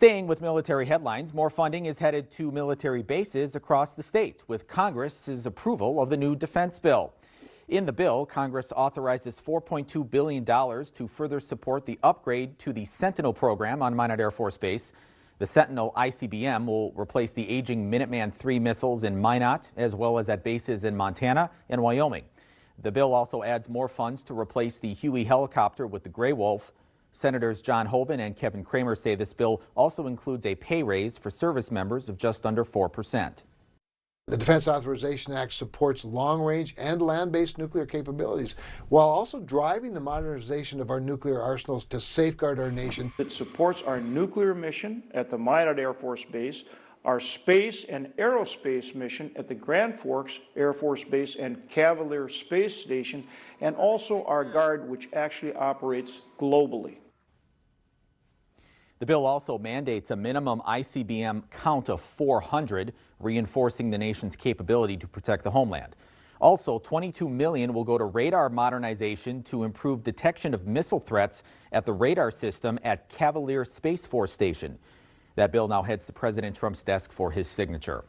Staying with military headlines, more funding is headed to military bases across the state with Congress's approval of the new defense bill. In the bill, Congress authorizes $4.2 billion to further support the upgrade to the Sentinel program on Minot Air Force Base. The Sentinel ICBM will replace the aging Minuteman III missiles in Minot, as well as at bases in Montana and Wyoming. The bill also adds more funds to replace the Huey helicopter with the Gray Wolf. Senators John Hoeven and Kevin Kramer say this bill also includes a pay raise for service members of just under 4%. The Defense Authorization Act supports long-range and land-based nuclear capabilities, while also driving the modernization of our nuclear arsenals to safeguard our nation. It supports our nuclear mission at the Minot Air Force Base, our space and aerospace mission at the Grand Forks Air Force Base and Cavalier Space Station, and also our Guard, which actually operates globally. The bill also mandates a minimum ICBM count of 400, reinforcing the nation's capability to protect the homeland. Also, $22 million will go to radar modernization to improve detection of missile threats at the radar system at Cavalier Space Force Station. That bill now heads to President Trump's desk for his signature.